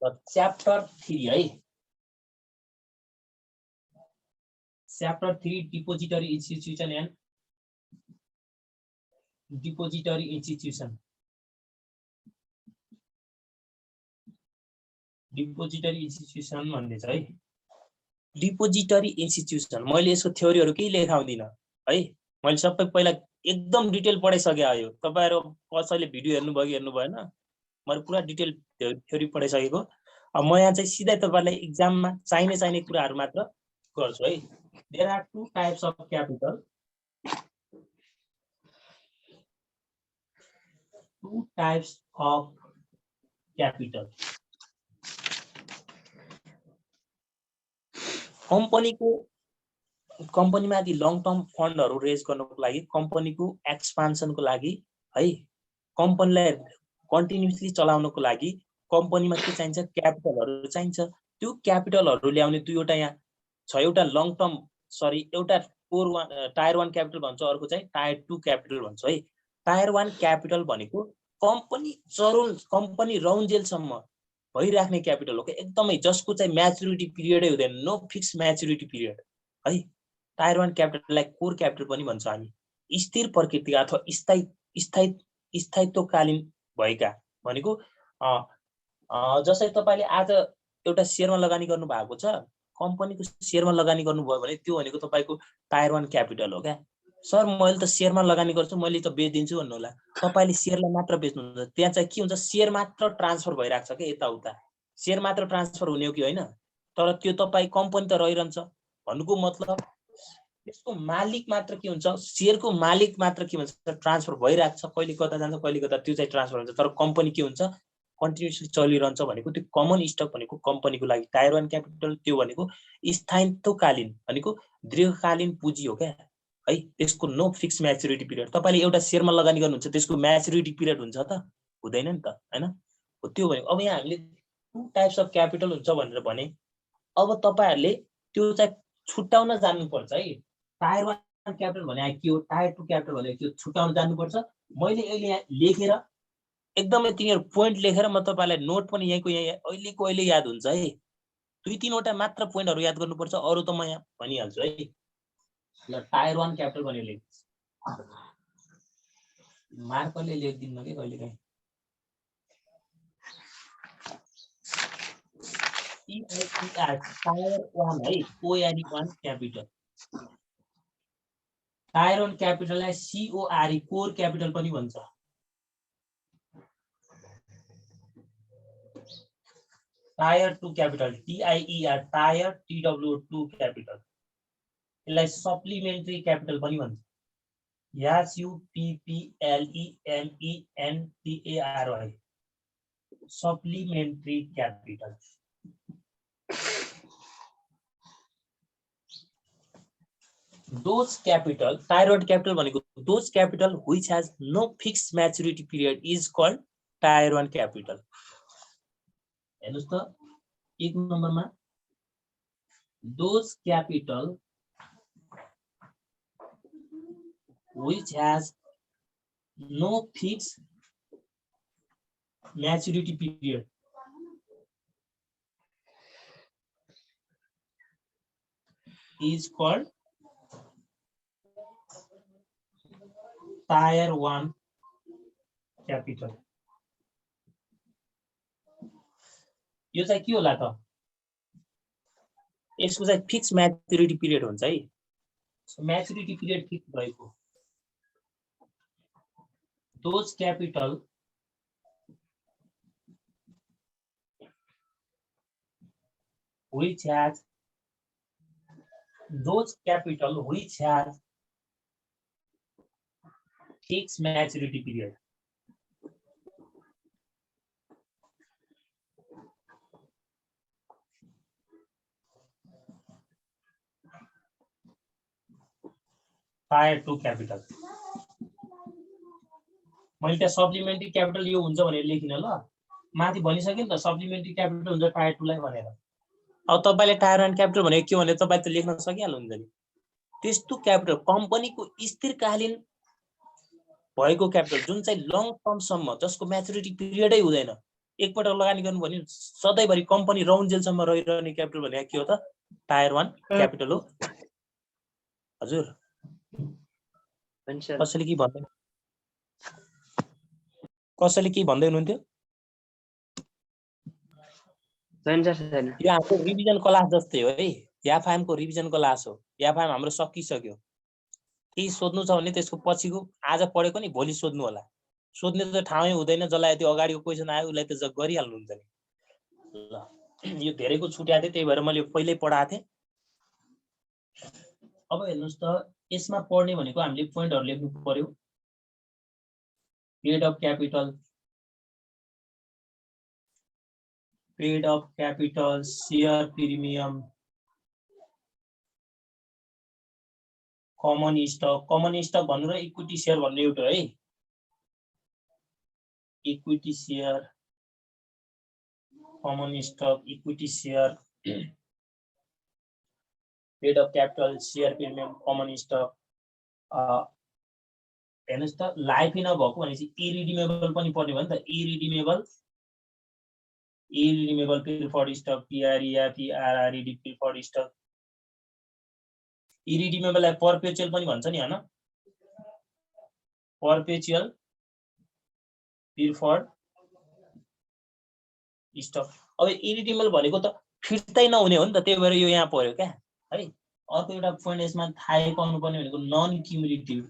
Chapter 3 है chapter 3 depository institution and depository institution भन्ने छ है डिपोजिटरी इन्स्टिट्युसन मैले यसको थ्योरीहरु केही लेखाउँदिन है मैले सबै पहिला एकदम डिटेल पढाइसके आयो तपाईहरु कसैले भिडियो हेर्नु भयो हेर्नु भएन मैले पुरा डिटेल थ्योरी पढाइसकेको अब म यहाँ चाहिँ सिधै तपाईहरुलाई एक्जाममा चाहिने कुराहरु मात्र गर्छु है there are two types of capital कम्पनीमा यदि लङ टर्म फन्डहरु रेज गर्नको लागि कम्पनीको एक्सपान्सनको लागि है कम्पनीलाई कन्टिन्युअसली चलाउनको लागि कम्पनीमा के चाहिन्छ क्यापिटलहरु चाहिन्छ त्यो क्यापिटलहरु ल्याउने दुईवटा यहाँ छ एउटा लङ टर्म एउटा कोर टायर 1 क्यापिटल भन्छ अर्को चाहिँ टायर 2 क्यापिटल भन्छ है टायर 1 क्यापिटल भनेको कम्पनी राउन्जेलसम्म भइराख्ने क्यापिटल हो एकदमै जसको चाहिँ म्याच्युरिटी पिरियडै हुँदैन नो फिक्स म्याच्युरिटी पिरियड है टायर 1 क्यापिटललाई कोर क्यापिटल पनि भन्छ हामी स्थिर प्रकृतिका अथवा स्थायित्वकालीन भएका भनेको जसै तपाईले आज एउटा शेयरमा लगानी गर्नु भएको छ कम्पनीको शेयरमा लगानी गर्नुभयो भने त्यो भनेको तपाईको टायर 1 क्यापिटल हो क्या सर मैले त शेयरमा लगानी गर्छु मैले त बेच्दिन्छु भन्नु होला तपाईले शेयरलाई मात्र बेच्नुहुन्छ त्यहाँ चाहिँ के हुन्छ शेयर मात्र ट्रान्सफर भइराख्छ के यताउता शेयर मात्र ट्रान्सफर हुने हो कि हैन तर त्यो तपाई कम्पनी त रहिरहन्छ भन्नुको मतलब त्यसको मालिक मात्र के हुन्छ शेयरको मालिक मात्र के हुन्छ ट्रान्सफर भइराख्छ कहिले कता जान्छ कहिले कता त्यो चाहिँ ट्रान्सफर हुन्छ तर कम्पनी के हुन्छ कन्टिन्युअसली चलिरहन्छ भनेको त्यो कमन स्टक भनेको कम्पनीको लागि टायर 1 क्यापिटल त्यो भनेको स्थायित्वकालीन भनेको दीर्घकालीन पुँजी हो क्या है त्यसको नो फिक्स म्याच्युरिटी पिरियड तपाईले एउटा शेयरमा लगानी गर्नुहुन्छ त्यसको म्याच्युरिटी पिरियड हुन्छ त हुँदैन नि त हैन हो त्यो भनेको अब यहाँ हामीले टु टाइप्स अफ क्यापिटल हुन्छ भनेर भने अब तपाईहरुले त्यो चाहिँ छुट्याउन जान्नुपर्छ है टायर 1 क्यापिटल भने के हो टायर 2 क्यापिटल भने के हो छुट्याउन जान्नुपर्छ मैले अहिले यहाँ लेखेर एकदमै तिनीहरु पोइन्ट लेखेर म तपाईलाई नोट पनि यहीँको अहिलेको अहिले याद हुन्छ है दुई तीनवटा मात्र पोइन्टहरु याद गर्नुपर्छ अरु त म यहाँ भनिहाल्छु है ल टायर 1 क्यापिटल भनेर लेख मार्करले लेख्दिन्न के कहिले काहीँ टायर 1 है कोआरई 1 क्यापिटल टायर 1 क्यापिटललाई सीओआरई कोर क्यापिटल पनि भन्छ tier 2 capital T I E R tier TW2 capital यसलाई सप्लिमेन्ट्री क्यापिटल पनि भन्छ SUPPLEMENTARY supplementary capital those capital tier 1 capital भनेको those capital which has no fixed maturity period is called tyre 1 capital हेर्नुस् त एक नम्बरमा those capital which has no fixed maturity period is called tyre 1 capital यो चाहिँ के होला त यसको चाहिँ फिक्स म्याच्युरिटी पिरियड हुन्छ है म्याच्युरिटी पिरियड फिक्स भएको those capital which has fixed maturity period tyre 2 capital मैले त्यहाँ सप्लिमेन्ट्री क्यापिटल यो हुन्छ भनेर लेखिन ल माथि भनिसके नि त सप्लिमेन्ट्री क्यापिटल हुन्छ टायर 2 लाई भनेर अब तपाईले टायर 1 क्यापिटल भनेको के भने तपाई त लेख्न सकिहाल्नुहुन्छ नि त्यस्तो क्यापिटल कम्पनीको स्थिरकालीन भएको क्यापिटल जुन चाहिँ लङ टर्म सम्म जसको म्याच्युरिटी पिरियडै हुँदैन एकपटक लगानी गर्नु भने सधैँभरि कम्पनी राउन्जेलसम्म रहिरहने क्यापिटल भने के हो त टायर 1 क्यापिटल हो हजुर कसैले के भन्दै हुनुहुन्थ्यो यो हाम्रो रिभिजन क्लास जस्तै हो है याफाइएम को रिभिजन क्लास हो याफाइएम हाम्रो सकिसक्यो केही सोध्नु छ भने त्यसको पछिको आज पढेको नि भोलि सोध्नु होला सोध्ने त ठाउँै हुँदैन जसलाई त्यो अगाडिको क्वेशन आयो उसलाई त जग गरिहाल्नुहुन्छ नि ल यो धेरैको छुट्याएको थिए त्यही भएर मैले पहिल्यै पढाएको थिएँ अब हेर्नुस् त यसमा पढ्ने भनेको हामीले पोइन्टहरु लेख्नु पर्यो paid of capital share premium common stock भन्नु र इक्विटी शेयर भन्नु एउटा है equity share common stock equity share paid of capital share premium common stock हेर्नुस् त लाइफै नभएको भनेपछि इरिडिमेबल पनि पर्ने भयो नि त irredeemable preferred stock P R E D preferred stock इरिडिमेबललाई परपेचुअल पनि भन्छ नि हैन परपेचुअल प्रिफर्ड स्टक अब इरिडिमेबल भनेको त फिर्तै नहुने हो नि त त्यही भएर यो यहाँ पर्यो क्या है अर्को एउटा पोइन्ट यसमा थाहै पाउनु पर्ने भनेको नन क्युमुलेटिभ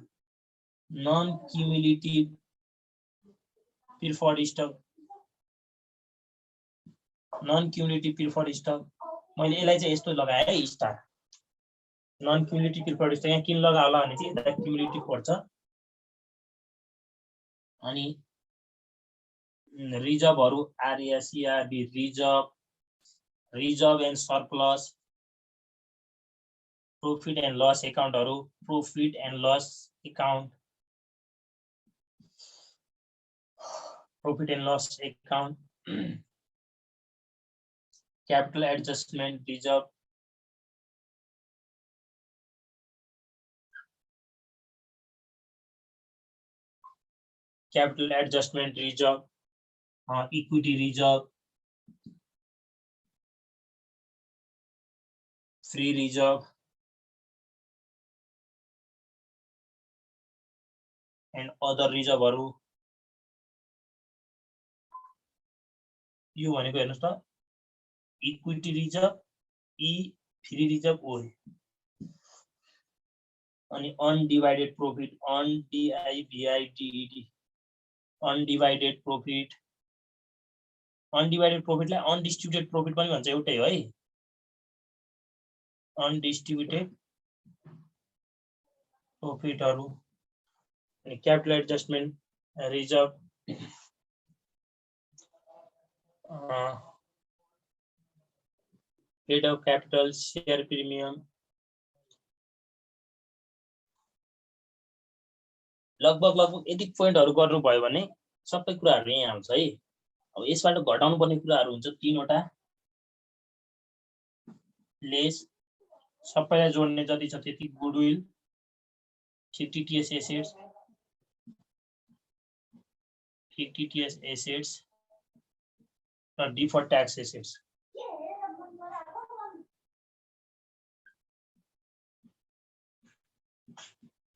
प्रिफर्ड स्टक मैले यसलाई चाहिँ यस्तो लगाए है star non cumulative preferred stock यहाँ किन लगा होला भने चाहिँ यता क्युमुलेटिभ पर्छ अनि रिजर्भहरु आरएसईआरबी reserve and surplus profit and loss एकाउन्टहरु profit and loss account capital adjustment reserve capital adjustment reserve equity reserve free reserve and other रिजर्भहरु यो भनेको हेर्नुस् त इक्विटी रिजर्व ई फ्री रिजर्व ओ अनि अनडिवाइडेड प्रॉफिट अनडिवाइडेड प्रॉफिटलाई अनडिस्ट्रिब्युटेड प्रॉफिट पनि भन्छ एउटै हो है अनडिस्ट्रिब्युटेड प्रॉफिटहरु अनि capital adjustment reserve paid of capital share premium लगभग यदि पोइन्टहरु गर्नु भयो भने सबै कुराहरु यहाँ आउँछ है अब यसबाट घटाउनु पर्ने कुराहरु हुन्छ तीनवटा लेस सबैलाई जोड्ने जति छ त्यति गुडविल 50 TS एसेट्स र deferred tax assets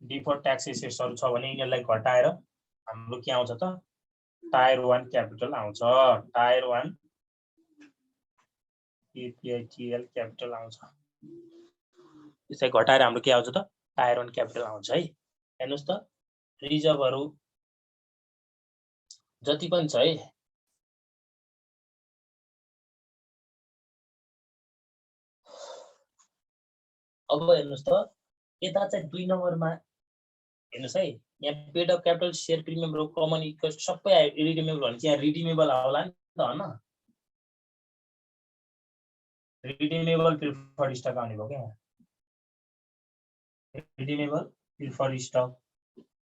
deferred tax एसेट्सहरु छ भने यिनीहरुलाई घटाएर हाम्रो के आउँछ त टायर 1 क्यापिटल आउँछ टायर 1 एपीआईटीएल क्यापिटल आउँछ यसलाई घटाएर हाम्रो के आउँछ त टायर 1 क्यापिटल आउँछ है हेर्नुस् त रिजर्भहरु जति पनि छ है अब हेर्नुस् त यता चाहिँ 2 नम्बरमा हेर्नुस् है यहाँ paid of capital share premium र कमन इक्विटी सबै इरिडिमेबल भने यहाँ रिडिमेबल होला नि त हैन रिडिमेबल प्रिफर्ड स्टक आउने भयो क्या रिडिमेबल प्रिफर्ड स्टक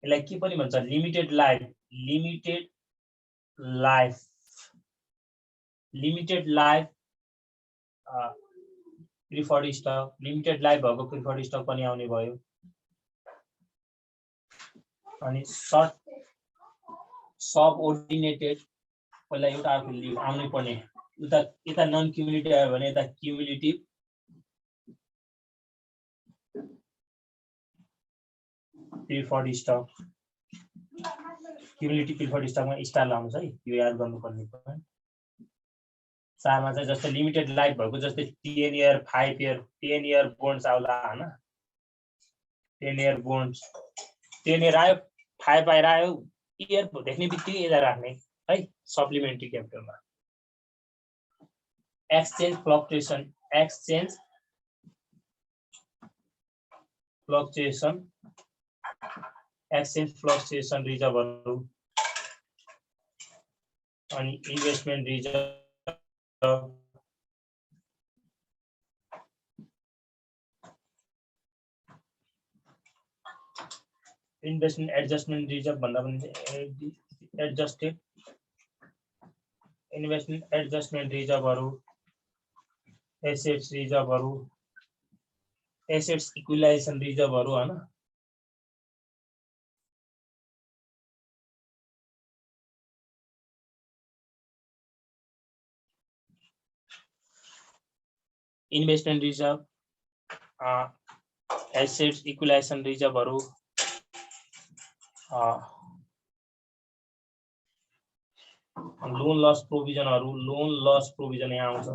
यसलाई के पनि भन्छ limited life preferred stock limited life भएको प्रिफर्ड स्टक पनि आउने भयो अनि सबओर्डिनेटेड पहिला एउटा अर्को आउनै पर्ने यता नन क्युमुलेटिभ आयो भने यता cumulative preferred stock cumulative preferred स्टकमा स्टार लाउनुस् है यो याद गर्नुपर्ने point 4 मा चाहिँ जस्तै लिमिटेड लाइफ भएको जस्तै 10 इयर 5 इयर 10 इयर बोन्ड्स आउला हैन 10 इयर बोन्ड्स 10 इयर आयो 5 बाहिर आयो इयर देख्ने बित्तिकै यता राख्ने है सप्लिमेन्ट्री क्यापिटलमा एक्सचेन्ज फ्लक्चुएसन रिजर्भहरु अनि investment reserve investment adjustment reserve भन्दा पनि एडजस्टेड इन्भेस्टमेन्ट एडजस्टमेन्ट रिजर्भहरु एसेट्स रिजर्भहरु एसेट्स इक्विलाइजेसन रिजर्भहरु हैन इन्भेस्टमेन्ट रिजर्भ एसेट्स इक्विलाइजेसन रिजर्भहरु लोन लस प्रोभिजन यहाँ आउँछ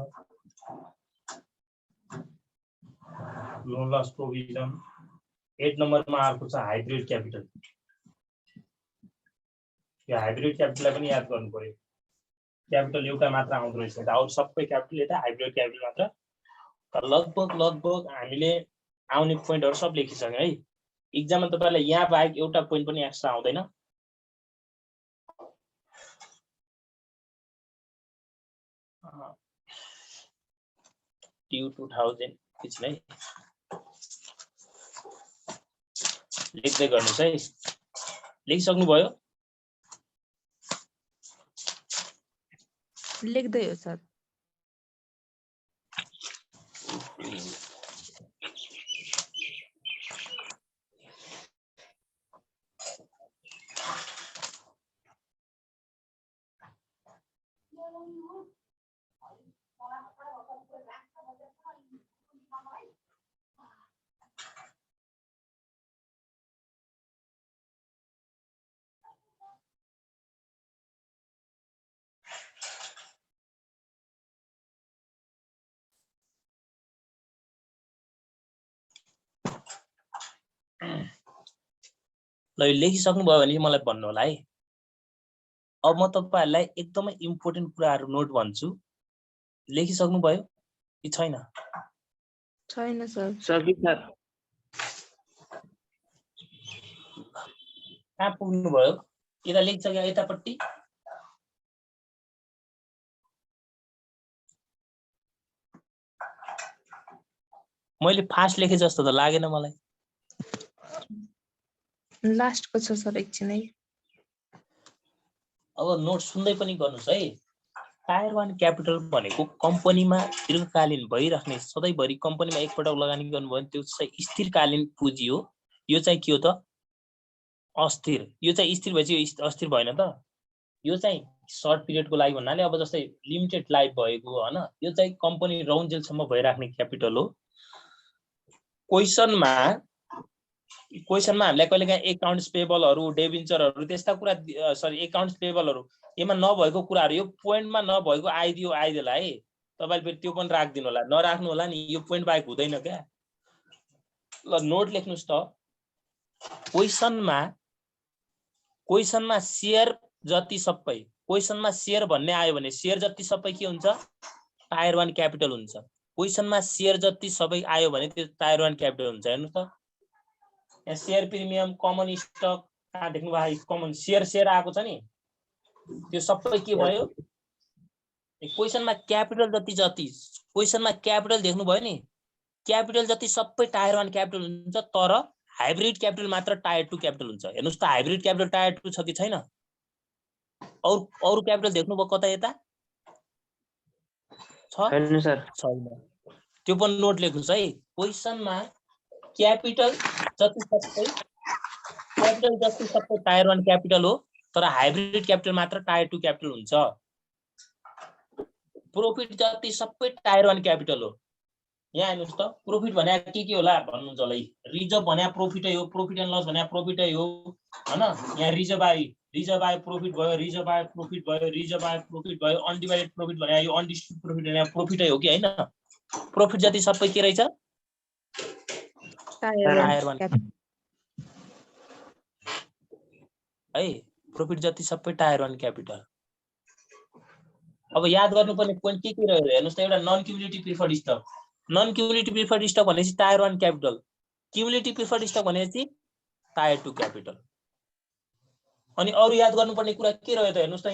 लोन लस प्रोभिजन 8 नम्बरमा अर्को छ हाइब्रिड क्यापिटल यो हाइब्रिड क्यापिटललाई पनि याद गर्नु पर्यो क्यापिटल एउटा मात्र आउँदो रहेछ अरु सबै क्यापिटल यता हाइब्रिड क्यापिटल मात्र तर लगभग हामीले आउने पोइन्टहरु सब लेखिसक्यौ है एक्जाममा तपाईलाई यहाँ बाहेक एउटा पोइन्ट पनि एक्स्ट्रा आउँदैन ट्यु 2000 किन है लेख्दै गर्नुस् है लेखिसक्नु भयो लेख्दै हो सर ल यो लेखिसक्नु भयो भने मलाई भन्नु होला है अब म तपाईहरुलाई एकदमै इम्पोर्टेन्ट कुराहरु नोट भन्छु लेखिसक्नु भयो कि छैन छैन सर सर कहाँ पुग्नु भयो यता लेखिसक्यो यतापट्टि मैले फास्ट लेखे जस्तो त लागेन मलाई लास्ट को छ सर एकछिन है अब नोट सुन्दै पनि गर्नुस् है टायर 1 क्यापिटल भनेको कम्पनीमा दीर्घकालीन भइराख्ने सधैँभरि कम्पनीमा एकपटक लगानी गर्नुभयो भने त्यो चाहिँ स्थिरकालीन पुँजी हो यो चाहिँ के हो त अस्थिर यो चाहिँ स्थिर भएपछि यो अस्थिर भएन त यो चाहिँ सर्ट पिरियडको लागि भन्नाले अब जस्तै लिमिटेड लाइफ भएको हैन यो चाहिँ कम्पनी राउन्जेलसम्म भइराख्ने क्यापिटल हो क्वेशनमा हामीलाई कहिलेकाहीँ एकाउन्ट्स पेबलहरु डेबिन्चरहरु त्यस्ता कुरा सरी एकाउन्ट्स पेबलहरु एमा नभएको कुराहरु यो पोइन्टमा नभएको आइदिएला है तपाईले फेरि त्यो पनि राख्दिनु होला नराख्नु होला नि यो पोइन्ट बाहेक हुँदैन क्या ल नोट लेख्नुस् त क्वेशनमा शेयर जति सबै क्वेशनमा शेयर भन्ने आयो भने शेयर जति सबै के हुन्छ टायर 1 क्यापिटल हुन्छ क्वेशनमा शेयर जति सबै आयो भने त्यो टायर 1 क्यापिटल हुन्छ हेर्नु त यहाँ शेयर प्रिमियम कमन स्टक कहाँ देख्नु भयो कमन शेयर आएको छ नि त्यो सबै के भयो क्वेशनमा क्यापिटल जति क्वेशनमा क्यापिटल देख्नु भयो नि क्यापिटल जति सबै टायर 1 क्यापिटल हुन्छ तर हाइब्रिड क्यापिटल मात्र टायर 2 क्यापिटल हुन्छ हेर्नुस् त हाइब्रिड क्यापिटल टायर 2 छ कि छैन अरु क्यापिटल देख्नु भयो कता यता छैन सर छैन त्यो पनि नोट लेख्नुस् है क्वेशनमा क्यापिटल जति सबै टायर 1 क्यापिटल हो तर हाइब्रिड क्यापिटल मात्र टायर 2 क्यापिटल हुन्छ प्रोफिट जति सबै टायर 1 क्यापिटल हो। यहाँ हेर्नुस् त प्रोफिट भने के होला भन्नुहुन्छ होला। रिजर्भ भने प्रोफिटै हो, प्रॉफिट एन्ड लस भने प्रोफिटै हो हैन। यहाँ रिजर्भ आयो प्रोफिट भयो, रिजर्भ आयो प्रोफिट भयो, रिजर्भ आयो प्रोफिट भयो, अनडिवाइडेड प्रोफिट भने यो अनडिस्ट्रिब्युटेड प्रोफिट भने प्रोफिटै हो कि हैन। प्रोफिट जति सबै के रहेछ टायर 1 है। प्रोफिट जति सबै टायर 1 क्यापिटल। अब याद गर्नुपर्ने पोइन्ट के रह्यो हेर्नुस् त। एउटा non cumulative preferred stock, non cumulative preferred stock भनेपछि tier 1 capital, cumulative preferred stock भनेपछि टायर 2 क्यापिटल। अनि अरु याद गर्नुपर्ने कुरा के रह्यो त हेर्नुस् त।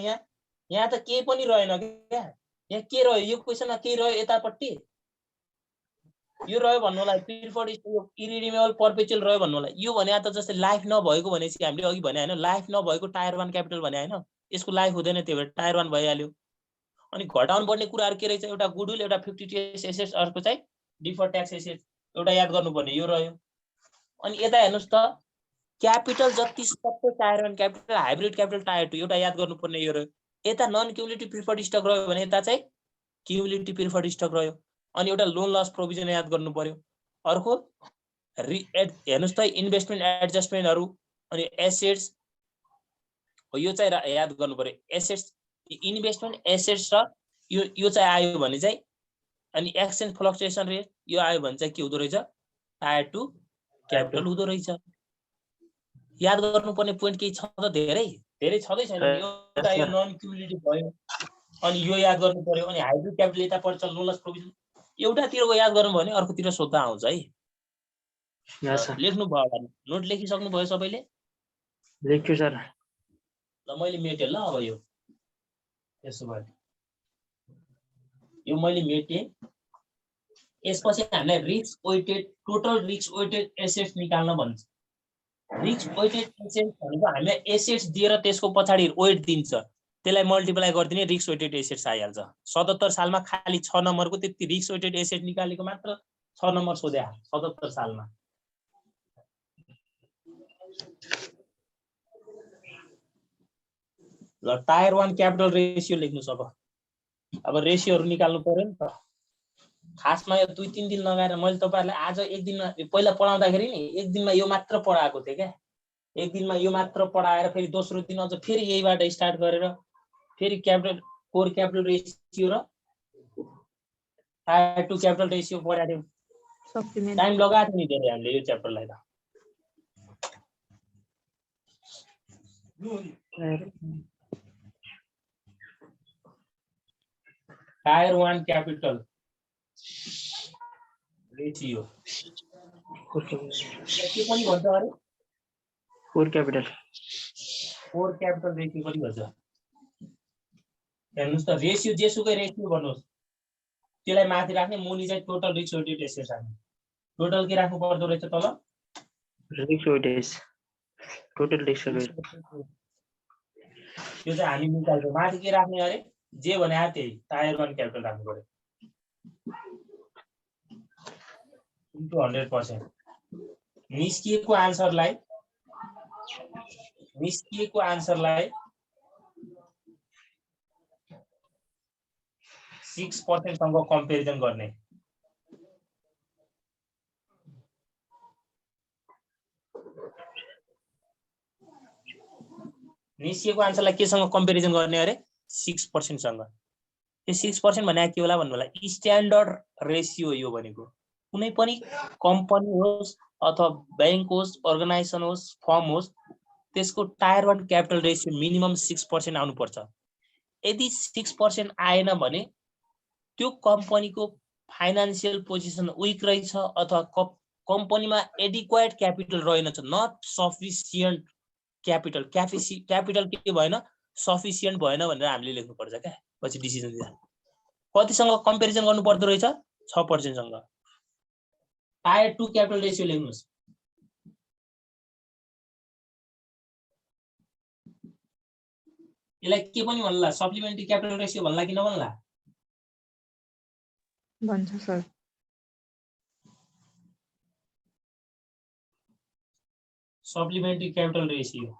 यहाँ त केही पनि रहेन क्या। यहाँ के रह्यो यो क्वेशनमा, के रह्यो यतापट्टि यो रह्यो भन्नु होला। प्रिफर्ड स्टक इरिडिमेबल पर्पेचुअल रह्यो भन्नु होला। यो भने त जस्तै लाइफ नभएको भनेपछि हामीले अघि भने हैन, लाइफ नभएको टायर 1 क्यापिटल भने हैन। यसको लाइफ हुँदैन, त्यही भएर टायर 1 भइहाल्यो। अनि घटाउनु पर्ने कुराहरु के रहेछ, एउटा गुडविल, एउटा 52 एसेट्स, अर्को चाहिँ डिफर्ड ट्याक्स एसेट्स, एउटा याद गर्नुपर्ने यो रह्यो। अनि यता हेर्नुस् त क्यापिटल जति सबै tyre 1 capital, hybrid capital tyre 2, एउटा याद गर्नुपर्ने यो रह्यो। यता नन क्युमुलेटिभ प्रिफर्ड स्टक रह्यो भने यता चाहिँ क्युमुलेटिभ प्रिफर्ड स्टक रह्यो। अनि एउटा लोन लस प्रोभिजन याद गर्नु पर्यो। अर्को हेर्नुस् त इन्भेस्टमेन्ट एडजस्टमेन्टहरु, अनि एसेट्स यो चाहिँ याद गर्नु पर्यो। एसेट्स, इन्भेस्टमेन्ट एसेट्स र यो चाहिँ आयो भने चाहिँ, अनि एक्सचेन्ज फ्लक्चुएसन रेट यो आयो भने चाहिँ के हुँदो रहेछ टायर 2 क्यापिटल हुँदो रहेछ। याद गर्नुपर्ने पोइन्ट केही छ त? धेरै छदै छैन। एउटा यो नन क्युमुलेटिभ भयो, अनि यो याद गर्नु पर्यो। अनि हाइब्रिड क्यापिटल यता पर्छ, लोन लस प्रोभिजन एउटातिरको याद गर्नु भने अर्कोतिर सोध्दा आउँछ है। लेख्नु भयो होला, नोट लेखिसक्नु भयो सबैले? लेख्छु सर। ल मैले मेटे ल। अब यो यसो भए यो मैले मेटे। यसपछि हामीलाई risk weighted, total risk weighted assets निकाल्न भन्छ। रिस्क वेटेड एसेट्स भनेको हामीलाई एसेट्स दिएर त्यसको पछाडी वेट दिन्छ, त्यसलाई मल्टिप्लाई गर्दिने रिस्क वेटेड एसेट्स आइहाल्छ। 77 सालमा खाली 6 नम्बरको त्यति रिस्क वेटेड एसेट निकालेको मात्र 6 नम्बर सोध्या 77 सालमा। ल टायर 1 क्यापिटल रेशियो लेख्नुस्। अब रेशियोहरु निकाल्नु पर्यो नि त। खासमा यो 2-3 दिन लगाएर मैले तपाईहरुलाई आज एक दिनमा, पहिला पढाउँदाखेरि नि एक दिनमा यो मात्र पढाएको थिए क्या। एक दिनमा यो मात्र पढाएर फेरि दोस्रो दिन अझ फेरि यहीबाट स्टार्ट गरेर फेरि क्यापिटल कोर क्यापिटल रेशियो र टायर 2 क्यापिटल रेशियो पढाएको थियौ। टाइम लगाएको नि धेरै हामीले यो च्याप्टरलाई त। टायर 1 क्यापिटल रेशियो के पनि भन्छ अरे? कोर क्यापिटल रेशियो पनि भन्छ। हेर्नुस् त रेशियो जेसुकै रेशियो भन्नुस्, त्यसलाई माथि राख्ने, मुनि चाहिँ टोटल रिस्क वेटेड एसेट्स राख्ने। टोटल के राख्नु पर्दो रहेछ तल? Risk weightage, total risk weightage. त्यो चाहिँ हामी निकाल्छौँ। माथि के राख्ने अरे? जे भने त्यही टायर 1 क्यापिटल राख्नु पर्यो इन्टु 100%। निस्किएको आन्सरलाई 6% सँग कम्पेरिजन गर्ने। निस्किएको आन्सरलाई केसँग कम्पेरिजन गर्ने अरे? 6% सँग। यो 6% भने के होला भन्नु होला? स्ट्यान्डर्ड रेशियो यो भनेको। कुनै पनि कम्पनी होस् अथवा बैंक होस्, अर्गनाइजेसन होस्, फर्म होस्, त्यसको टायर 1 क्यापिटल रेशियो मिनिमम 6% आउनु पर्छ। यदि 6% आएन भने त्यो कम्पनीको फाइनान्शियल पोजिसन विक रहेछ अथवा कम्पनीमा एडिक्वेट क्यापिटल रहेनछ, नट सफिसिएन्ट क्यापिटल। क्यापिटल के भएन? सफिसिएन्ट भएन भनेर हामीले लेख्नु पर्छ क्या पछि डिसिजन दिँदा। कतिसँग कम्पेरिजन गर्नु पर्दो रहेछ? 6% सँग। टायर 2 क्यापिटल रेशियो लेख्नुस्। यसलाई के पनि भन्ला? सप्लिमेन्ट्री क्यापिटल रेशियो भन्ला कि नभन्ला? भन्छ सर। सप्लिमेन्ट्री क्यापिटल रेशियो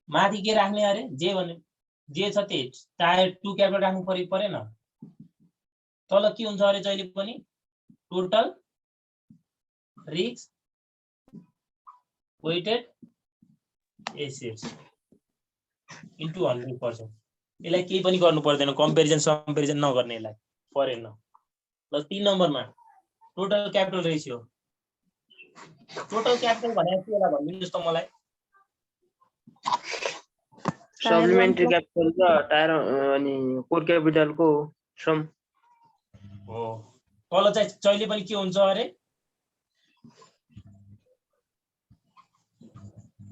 माथि के राख्ने अरे जे भने जे छ त्यही टायर 2 क्यापिटल राख्नु परेन तल के हुन्छ अरे जहिले पनि total risk weighted assets into 100%। यसलाई केही पनि गर्नु पर्दैन, कम्पेरिजन नगर्ने यसलाई परेन। ल 3 नम्बरमा total capital ratio. Total capital भनेको के होला भन्दिनुस् त मलाई। सप्लिमेन्ट्री क्यापिटल र टायर अनि कोर क्यापिटलको सम हो। तल चाहिँ जहिले पनि के हुन्छ अरे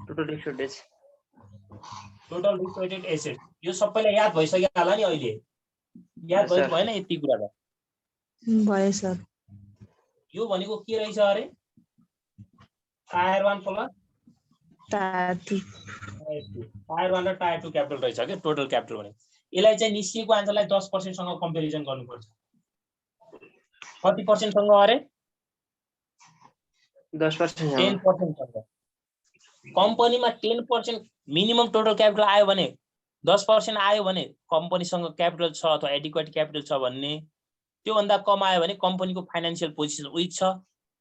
total risk weightage total risk weighted asset. यो सबैलाई याद भइसक्यो होला नि अहिले, याद भयो भएन यति कुरा त? भयो सर। यो भनेको के रहेछ अरे टायर 1 प्लस टायर 2 टायर 1 र टायर 2 क्यापिटल रहेछ के टोटल क्यापिटल भने। यसलाई चाहिँ निस्किएको आन्सरलाई 10% सँग कम्पेरिजन गर्नुपर्छ। कति पर्सेन्ट सँग अरे 10% 10% सँग। कम्पनीमा 10% मिनिमम टोटल क्यापिटल आयो भने 10% आयो भने कम्पनीसँग क्यापिटल छ अथवा एडिक्वेट क्यापिटल छ भन्ने। त्यो भन्दा कम आयो भने कम्पनीको फाइनान्शियल पोजिसन विक छ,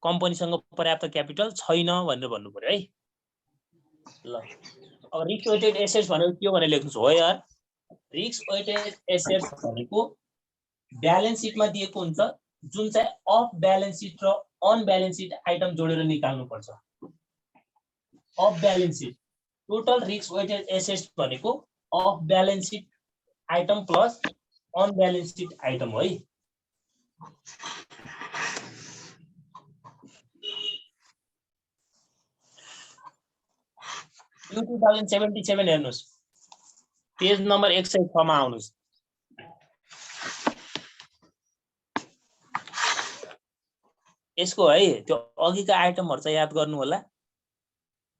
कम्पनीसँग पर्याप्त क्यापिटल छैन भनेर भन्नु पर्यो है। ल अब रिस्क वेटेड एसेट्स भनेको के हो भनेर लेख्नुस् हो यार। रिस्क वेटेड एसेट्स भनेको ब्यालेन्स सिटमा दिएको हुन्छ, जुन चाहिँ अफ ब्यालेन्स सिट र अन ब्यालेन्स सिट आइटम जोडेर निकाल्नु पर्छ। Off balance sheet total risk weighted assets भनेको off balance sheet item plus on balance sheet item है। यो 2077 हेर्नुस्, पेज नम्बर 106 मा आउनुस्। यसको है त्यो अघिका आइटमहरु चाहिँ याद गर्नु होला,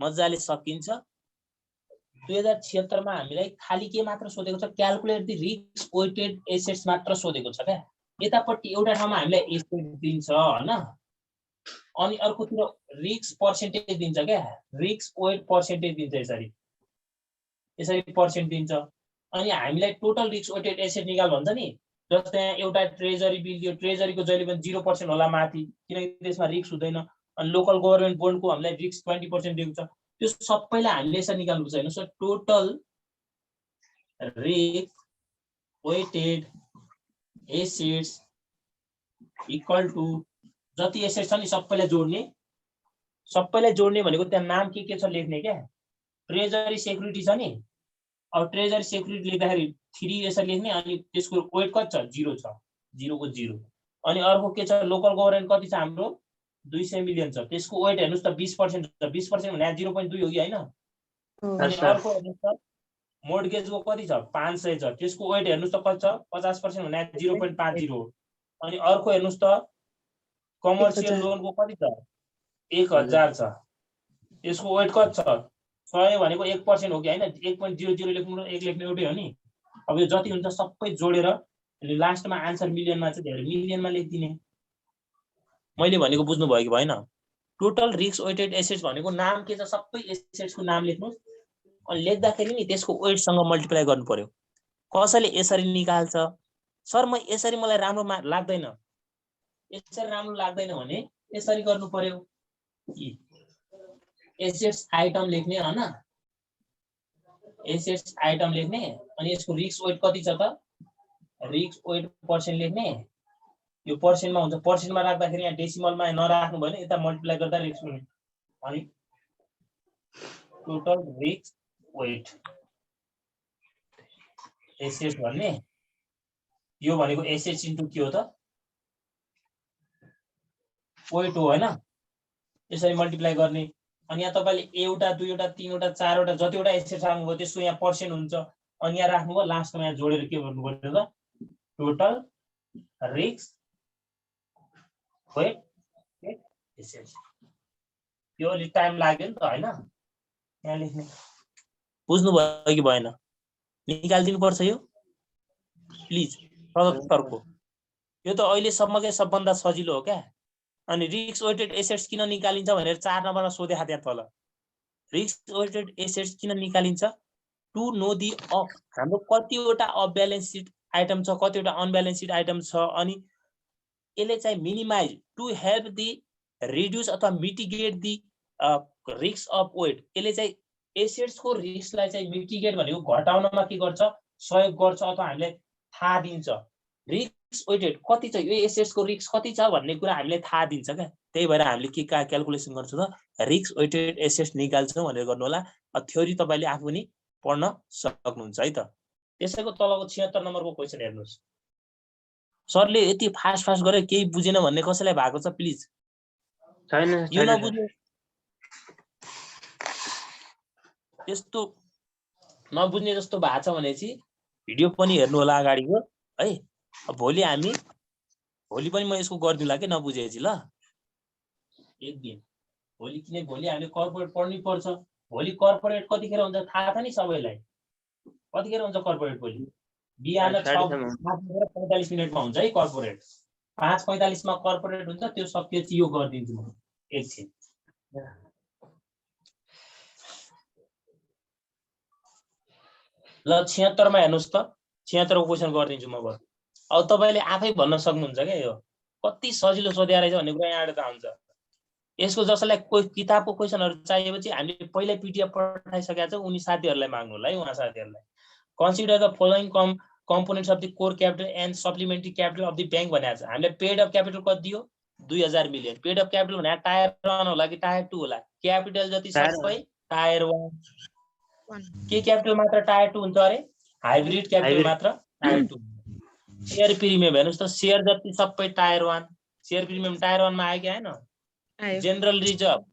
मजाले सकिन्छ। 2076 मा हामीलाई खाली के मात्र सोधेको छ, calculate the risk weighted assets मात्र सोधेको छ क्या। यतापट्टि एउटा ठाउँमा हामीलाई एसेट दिन्छ हैन, अनि अर्कोतिर रिस्क पर्सेन्टेज दिन्छ क्या, रिस्क वेट पर्सेन्टेज दिन्छ। यसरी पर्सेन्ट दिन्छ। अनि हामीलाई टोटल रिस्क वेटेड एसेट निकाल भन्छ नि। जस्तै एउटा ट्रेजरी बिल दियो, ट्रेजरीको जहिले पनि 0% होला माथि, किनकि त्यसमा रिस्क हुँदैन। अनि लोकल गभर्नमेन्ट बोन्डको हामीलाई रिस्क 20% दिएको छ। त्यो सबैलाई हामीले यसरी निकाल्नु पर्छ हैन। So total risk weighted assets equal to जति एसेट छ नि सबैलाई जोड्ने भनेको त्यहाँ नाम के छ लेख्ने क्या। ट्रेजरी सेक्युरिटी छ नि, अब ट्रेजरी सेक्युरिटी लेख्दाखेरि 3 यसरी लेख्ने, अनि त्यसको वेट कति छ 0 छ, 0 को 0। अनि अर्को के छ लोकल गभर्नमेन्ट कति छ हाम्रो 200 मिलियन छ, त्यसको वेट हेर्नुस् त 20% छ। 20% भने 0.2 हो कि हैन। अनि अर्को हेर्नुस् त मोर्टगेजको कति छ 500 छ, त्यसको वेट हेर्नुस् त कति छ 50% भने 0.50 हो। अनि अर्को हेर्नुस् त कमर्शियल लोनको कति छ 1000 छ, त्यसको वेट कति छ 100 भनेको 1% हो कि हैन। 1.00 लेख्नु र 1 लेख्नु एउटै हो नि। अब यो जति हुन्छ सबै जोडेर अनि लास्टमा आन्सर मिलियनमा चाहिँ धेरै मिलियनमा लेखिदिने। मैले भनेको बुझ्नु भयो कि भएन? टोटल रिस्क वेटेड एसेट्स भनेको नाम के छ सबै एसेट्सको नाम लेख्नुस्, अनि लेख्दाखेरि नि त्यसको वेटसँग मल्टिप्लाई गर्नु पर्यो। कसैले यसरी निकाल्छ सर म यसरी मलाई राम्रो लाग्दैन, यसरी राम्रो लाग्दैन भने यसरी गर्नु पर्यो कि एसेट्स आइटम लेख्ने हैन, एसेट्स आइटम लेख्ने, अनि यसको रिस्क वेट कति छ त रिस्क वेट पर्सेन्ट लेख्ने। यो पर्सेन्टमा हुन्छ, पर्सेन्टमा राख्दाखेरि यहाँ डेसिमलमा नराख्नु भएन, यता मल्टिप्लाई गर्दा रिस्क वेट अनि टोटल रिस्क वेट एसेट्स भन्ने। यो भनेको एसेट्स इन्टु के हो त वेट हो हैन, यसरी मल्टिप्लाई गर्ने। अनि यहाँ तपाईले एउटा दुईवटा तीनवटा चारवटा जतिवटा एसेट्स राख्नुभयो त्यसको यहाँ पर्सेन्ट हुन्छ, अनि यहाँ राख्नुभयो लास्टमा यहाँ जोडेर के गर्नु पर्यो त टोटल रिस्क वेट एसेट्स। यो अलि टाइम लाग्यो नि त हैन यहाँ लेख्ने। बुझ्नु भयो कि भएन? निकाल्दिनु पर्छ यो प्लिज। प्रडक्टहरुको यो त अहिले सम्मकै सबभन्दा सजिलो हो क्या। अनि रिस्क वेटेड एसेट्स किन निकालिन्छ भनेर 4 नम्बरमा सोधे त्यहाँ तल। रिस्क वेटेड एसेट्स किन निकालिन्छ टु नो दि हाम्रो कतिवटा अफ ब्यालेन्स सिट आइटम छ, कतिवटा अनब्यालेन्स सिट आइटम छ, अनि यसले चाहिँ minimise to help the reduce अथवा mitigate the risk of weight, यसले चाहिँ एसेट्सको रिस्कलाई चाहिँ मिटिगेट भनेको घटाउनमा के गर्छ, सहयोग गर्छ अथवा हामीले थाहा दिन्छ। रिस्क वेटेड कति छ, यो एसेट्सको रिस्क कति छ भन्ने कुरा हामीले थाहा दिन्छ क्या। त्यही भएर हामीले के क्याल्कुलेसन गर्छौँ त, रिस्क वेटेड एसेट्स निकाल्छौँ भनेर गर्नु होला। थ्योरी तपाईँले आफू पनि पढ्न सक्नुहुन्छ है त। त्यसैको तलको 76 नम्बरको क्वेसन हेर्नुहोस्। सरले यति फास्ट फास्ट गरेर केही बुझेन भन्ने कसैलाई भएको छ प्लिज? छैन यो नबुझ्नु, त्यस्तो नबुझ्ने जस्तो भएको छ भने चाहिँ भिडियो पनि हेर्नु होला अगाडिको है। भोलि पनि म यसको गरिदिउँला के नबुझेपछि ल। एक दिन भोलि, किन भोलि हामीले कर्पोरेट पढ्नै पर्छ। भोलि कर्पोरेट कतिखेर हुन्छ थाहा छ नि सबैलाई? कतिखेर हुन्छ कर्पोरेट? भोलि बिहान 6:45 मिनटमा हुन्छ है कर्पोरेट। 5:45 मा कर्पोरेट हुन्छ, त्यो सकिएपछि यो गरिदिन्छु म एकछिन। ल 76 मा हेर्नुहोस् त, 76 को क्वेसन गरिदिन्छु म बरु। अब तपाईँले आफै भन्न सक्नुहुन्छ क्या यो कति सजिलो सोध्या रहेछ भन्ने कुरा यहाँबाट थाहा हुन्छ। यसको जसलाई कोही किताबको क्वेसनहरू चाहिएपछि हामीले पहिल्यै पिडिएफ पठाइसकेका छौँ, उनी साथीहरूलाई माग्नु होला है, उहाँ साथीहरूलाई। Consider the following components of the core capital and supplementary capital of the bank भनेको छ। हामीले पेड अफ क्यापिटल कति दियो? 2000 मिलियन। पेड अफ क्यापिटल भने टायर 1 होला कि टायर 2 होला? क्यापिटल जति सबै टायर 1। के क्यापिटल मात्र टायर 2 हुन्छ अरे? हाइब्रिड क्यापिटल मात्र टायर 2। शेयर प्रिमियम हेर्नुहोस् त, शेयर जति सबै टायर 1। शेयर प्रिमियम टायर 1 मा आयो कि आएन? जेनरल रिजर्भ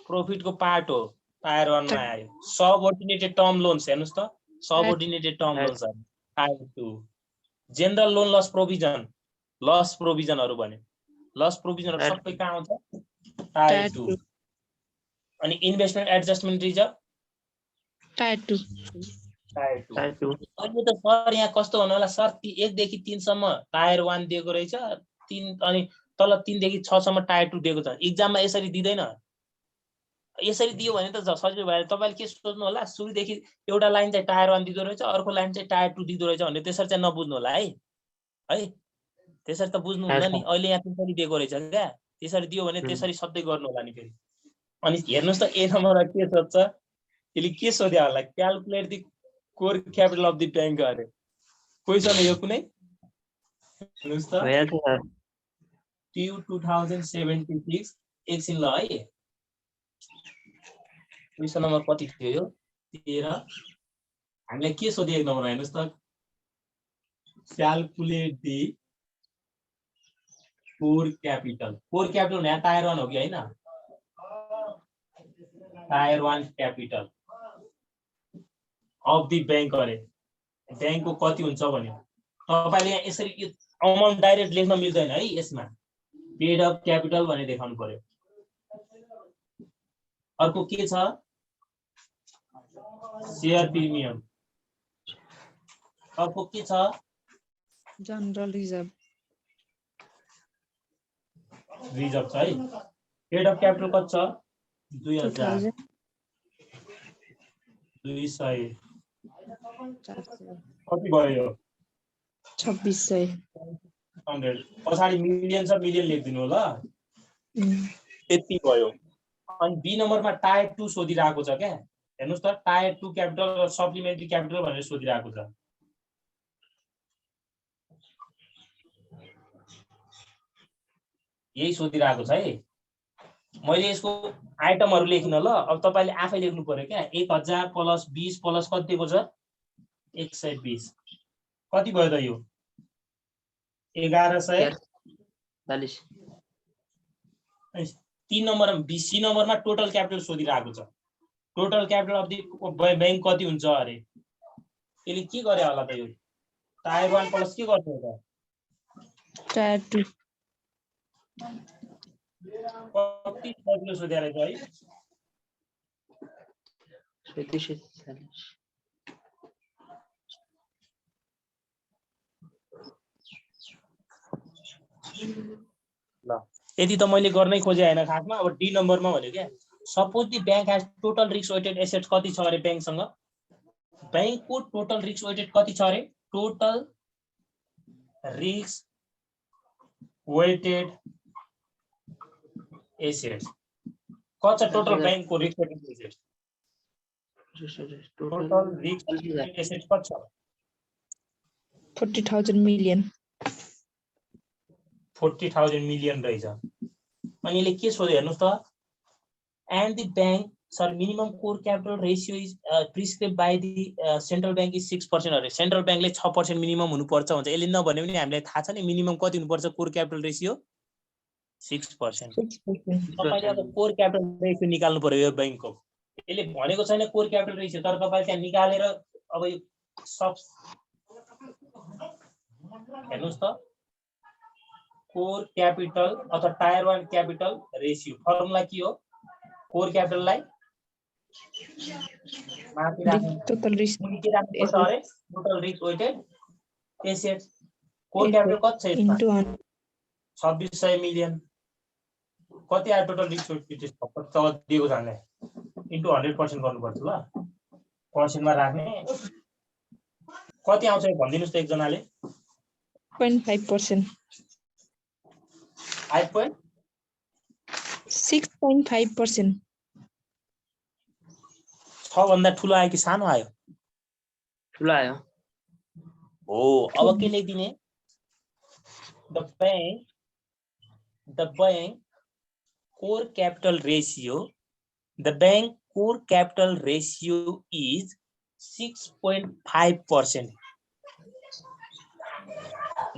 प्रॉफिटको पार्ट हो, टायर 1 मा आयो। सबअर्डिनेटेड टर्म लोन्स हेर्नुहोस् त, subordinated term loans tier 2। General loan loss प्रोभिजनहरु भने लस प्रोभिजनहरु सबै कहाँ आउँछ? टायर 2। अनि इन्भेस्टमेन्ट एडजस्टमेन्ट रिजर्भ टायर 2। अहिले त सर यहाँ कस्तो हुनु होला सर, 1 देखि 3 सम्म टायर 1 दिएको रहेछ, 3 अनि तल 3 देखि 6 सम्म टायर 2 दिएको छ। एक्जाममा यसरी दिदैन। यसरी दियो भने त सजिलो भएर तपाईले के सोच्नु होला, सुरुदेखि एउटा लाइन चाहिँ टायर 1 दिदो रहेछ, अर्को लाइन चाहिँ टायर 2 दिदो रहेछ भन्ने त्यसरी चाहिँ नबुझ्नु होला है। त्यसरी त बुझ्नु हुन्न नि। अहिले यहाँ त्यसरी दिएको रहेछ क्या, त्यसरी दियो भने त्यसरी सधैँ गर्नु होला नि फेरि। अनि हेर्नुस् त ए नम्बरमा के सोध्छ, यसले के सोध्या होला? Calculate the core capital of the bank अरे। क्वेशन यो कुनै? हेर्नुस् त ट्यु 2076 एकछिन ल है। क्वेशन नम्बर कति थियो यो? 13। हामीलाई के सोध्यो एक नम्बरमा हेर्नुस् त, calculate the core capital. Core capital यहाँ टायर 1 हो कि हैन? Tyre 1 capital of the bank अरे। बैंकको कति हुन्छ भन्यो। तपाईले यहाँ यसरी यो अमाउन्ट डाइरेक्ट लेख्न मिल्दैन है, यसमा पेड अफ क्यापिटल भने देखाउनु पर्यो। अर्को के छ? Share premium. अर्को के छ? General reserve. रिजर्भ छ है। पेड अफ क्यापिटल कति छ? 2000 200 कति भयो? 2600। पछाडि मिलियन छ, मिलियन लेखिदिनु होला। यति भयो। अनि बी नम्बरमा टायर 2 सोधिरहेको छ क्या। हेर्नुस् त, टायर 2 क्यापिटल र सप्लिमेन्ट्री क्यापिटल भनेर सोधिरहेको छ। यही सोधिरहेको छ है। मैले यसको आइटमहरु लेखिन ल। अब तपाईले आफै लेख्नु पर्यो क्या। 1000 प्लस 20 प्लस कति दिएको छ? 120। कति भयो त यो? 1140। 3 नम्बरमा बीसी नम्बरमा टोटल क्यापिटल सोधिरहेको छ। Total capital of the bank कति हुन्छ अरे। यसले के गरे होला त यो? टायर 1 प्लस के गर्छ त? टायर 2। कति सजिलो सोध्या रहेछ है। 3740। ल यदि त मैले गर्नै खोजे हैन खासमा। अब डी नम्बरमा भन्यो क्या, suppose the bank has total risk weighted assets कति छ अरे बैंकसँग? बैंकको टोटल रिस्क वेटेड कति छ अरे टोटल रिस्क वेटेड एसेट्स कति छ टोटल बैंकको risk weighted assets total risk weighted assets कति छ 40,000 million. 40,000 million रहेछ अनि यसले के सोध्यो हेर्नुस् त and the bank minimum core capital ratio is prescribed by the central bank is 6% अरे सेन्ट्रल बैंकले 6% मिनिमम हुनुपर्छ भन्छ यसले नभने पनि हामीलाई थाहा छ नि मिनिमम कति हुनुपर्छ कोर क्यापिटल रेशियो 6%. तपाईले अब कोर क्यापिटल रेशियो निकाल्नु पर्यो यो बैंकको यसले भनेको छैन कोर क्यापिटल रेशियो तर तपाईले त्यहाँ निकालेर अब यो सब हेर्नुस् त कोर क्यापिटल अथवा टायर 1 क्यापिटल रेशियो फर्मुला के हो कोर क्यापिटल लाई माथि राख्नु Total risk. के राख्नु पर्छ अरे total risk weighted assets core capital कति छ यसमा into 2600 मिलियन कति आयो टोटल रिस्क वेटेड एसेट्स दिएको छ हामीलाई इन्टु 100% गर्नुपर्छ ल पर्सेन्टमा राख्ने कति आउँछ भनिदिनुस् त एकजनाले 0.5%. 6.5%. 6 भन्दा ठुलो आयो कि सानो आयो ठुलो आयो हो अब के लेखिदिने the bank core capital ratio is 6.5%.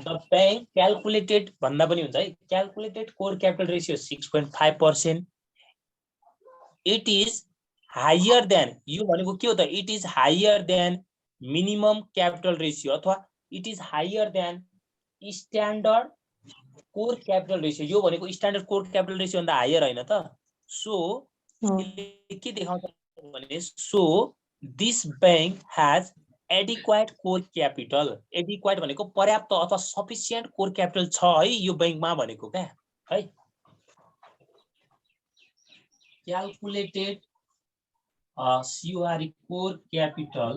The bank calculated भन्दा पनि हुन्छ है calculated core capital ratio 6.5%. It is higher than यो भनेको के हो त it is higher than minimum capital ratio अथवा it is higher than standard core capital ratio यो भनेको standard core capital ratio भन्दा हायर हैन त so के देखाउँछ भने so this bank has adequate core capital adequate भनेको पर्याप्त अथवा sufficient core capital छ है यो बैंकमा भनेको क्या है calculated COR core capital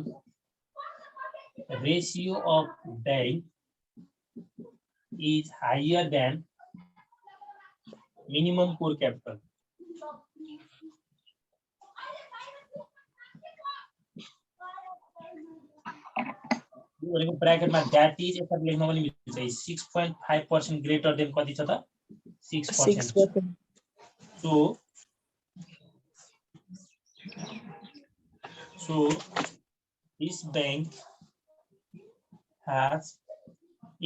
ratio of bank is higher than minimum core capital. Bracket में that is एक लेख्न पनि मिल्छ 6.5% greater than कति छ त 6%. So this bank has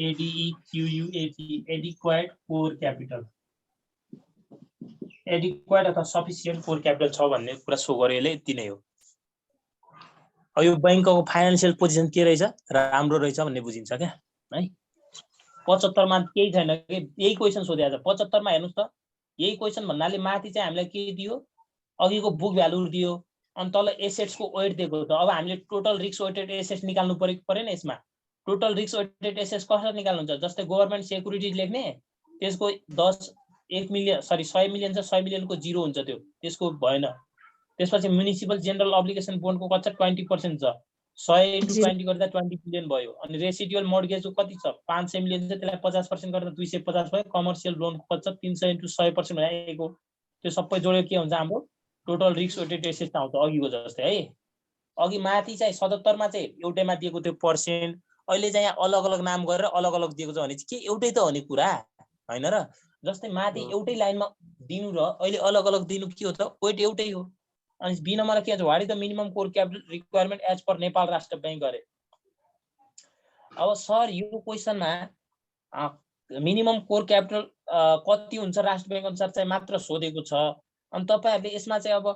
adequate core capital. Adequate अथवा sufficient core capital छ भन्ने कुरा सो गर्यो यसले यति नै हो अब यो बैंकको फाइनान्शियल पोजिसन के रहेछ राम्रो रहेछ भन्ने बुझिन्छ क्या है 75 मा केही छैन के यही क्वेशन सोधेको छ 75 मा हेर्नुस् त यही क्वेशन भन्नाले माथि चाहिँ हामीलाई के दियो अघिको बुक भ्यालु दियो अनि तल एसेट्स को वेट दिएको छ अब हामीले टोटल रिस्क वेटेड एसेट्स निकाल्नु परेन यसमा टोटल रिस्क वेटेड एसेट्स कसरी निकाल्नुहुन्छ जस्तै गभर्नमेन्ट सेक्युरिटीज लेख्ने त्यसको 1 मिलियन छ 100 मिलियन को जिरो हुन्छ त्यो त्यसको भएन त्यसपछि म्युनिसिपल जनरल अब्लिगेसन बोन्डको कति 20% छ 100 * 20 गर्दा 20 मिलियन भयो अनि रेसिडुअल मर्गेजको कति छ 500 मिलियन छ त्यसलाई 50% गर्दा 250 भयो कमर्शियल लोनको कति छ 300 * 100% भएको त्यो सबै जोडेको के हुन्छ हाम्रो टोटल रिस्क वेटेड एसेट्स आउँछ अघिको जस्तै है अघि माथि चाहिँ 77 मा चाहिँ एउटैमा दिएको त्यो पर्सेन्ट अहिले चाहिँ अलग अलग नाम गरेर अलग अलग दिएको छ भने चाहिँ के एउटै त हो नि कुरा हैन र जस्तै माथि एउटै लाइनमा दिनु र अहिले अलग अलग दिनु के हो त वेट एउटै हो अनि बी नम्बरमा के छ what is the minimum core capital requirement as per Nepal Rastra Bank गरे अब सर यो क्वेशनमा मिनिमम कोर क्यापिटल कति हुन्छ राष्ट्र बैंक अनुसार चाहिँ मात्र सोधेको छ अनि तपाईहरुले यसमा चाहिँ अब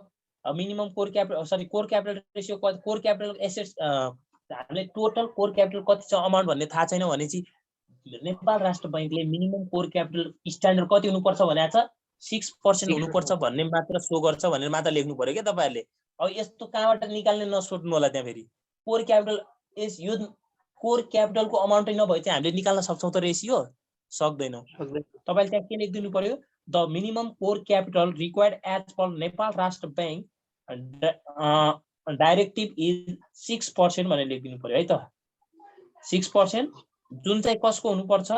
minimum core capital core capital ratio core capital assets हामीले टोटल कोर क्यापिटल कति छ अमाउन्ट भन्ने थाहा छैन भने चाहिँ नेपाल राष्ट्र बैंकले मिनिमम कोर क्यापिटल स्ट्यान्डर्ड कति हुनुपर्छ भनेको छ 6% हुनुपर्छ भन्ने मात्र सो गर्छ भनेर मात्र लेख्नु पर्यो के तपाईहरुले अब यस्तो कहाँबाट निकाल्ने नसोध्नु होला त्यहाँ फेरि कोर क्यापिटल इज यो कोर क्यापिटलको अमाउन्टै नभए चाहिँ हामीले निकाल्न सक्छौं त रेशियो सक्दैनौ तपाईले त्यहाँ के लेख्दिनु पर्यो the minimum core capital required as per Nepal Rastra Bank डाइरेक्टिभ is 6% भनेर लेखिदिनु पर्यो है त 6% जुन चाहिँ कसको हुनुपर्छ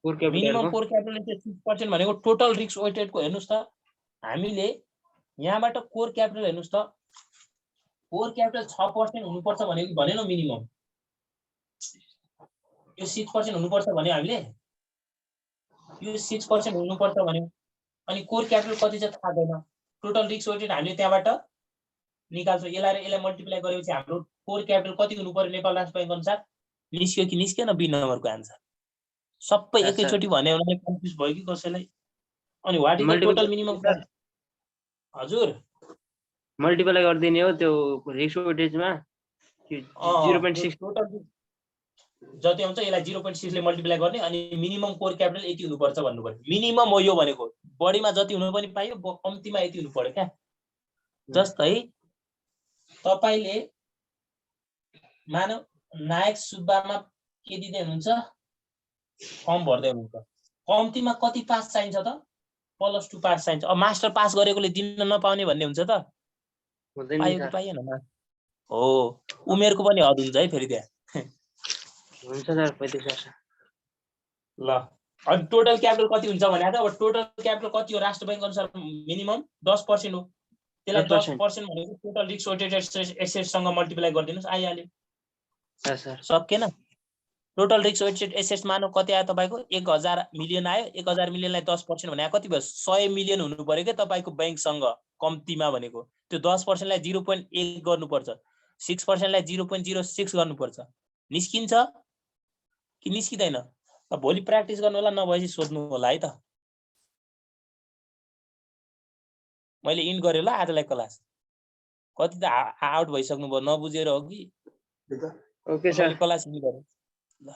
कोर मिनिमम क्यापिटलको कोर क्यापिटल 6% भनेको टोटल रिस्क वेटेडको हेर्नुस् त हामीले यहाँबाट कोर क्यापिटल हेर्नुस् त कोर क्यापिटल 6% हुनुपर्छ भनेको भनेन मिनिमम यो 6% हुनुपर्छ भने हामीले यो 6% हुनुपर्छ भन्यो अनि कोर क्यापिटल कति छ थाहा छैन टोटल रिस्क वेटेड हामीले त्यहाँबाट निकाल्छौँ यसलाई मल्टिप्लाई गरेपछि हाम्रो कोर क्यापिटल कति हुनु पर्यो नेपाल राष्ट्र बैंक अनुसार निस्क्यो कि निस्केन बी नम्बरको आन्सर सबै एकैचोटी भन्यो भने कन्फ्युज भयो कि कसैलाई अनि what is the total minimum हजुर मल्टिप्लाई गरिदिने हो त्यो रिस्क वेटेजमा 0.6 टोटल जति आउँछ यसलाई 0.6 ले मल्टिप्लाई गर्ने अनि मिनिमम कोर क्यापिटल यति हुनुपर्छ भन्नु पर्यो मिनिमम हो यो भनेको बढीमा जति हुनु पनि पाइयो कम्तीमा यति हुनु पर्यो क्या जस्तै तपाईले मानव नायक सुब्बामा के दिँदै हुनुहुन्छ फर्म भर्दै हुनुहुन्छ कम्तीमा कति पास चाहिन्छ त +2 पास चाहिन्छ अब मास्टर पास गरेकोले दिन नपाउने भन्ने हुन्छ त पायो कि पाइएन हो उमेरको पनि हद हुन्छ है फेरि त्यहाँ हुन्छ सर 35 वर्ष ल अनि टोटल क्यापिटल कति हुन्छ भने त अब टोटल क्यापिटल कति हो राष्ट्र बैंक अनुसार मिनिमम 10% हो त्यसलाई 10% भनेको टोटल रिस्क वेटेड एसेट्ससँग मल्टिप्लाई गरिदिनुस् आइहाल्यो सर सकेन टोटल रिस्क वेटेड एसेट्स मानौ कति आयो तपाईको 1000 मिलियन आयो 1000 मिलियनलाई 10% भने कति भयो 100 मिलियन हुनु पर्यो के तपाईको बैंकसँग कम्तीमा भनेको त्यो 10% लाई 0.1 गर्नुपर्छ 6% लाई 0.06 गर्नुपर्छ निस्किन्छ कि निस्किदैन अब भोलि प्र्याक्टिस गर्नु होला नभएपछि सोध्नु होला है त मैले इन्ड गरे ल आजलाई क्लास कति त आउट भइसक्नु भयो नबुझेर हो कि ओके सर क्लास इन्ड गरे ल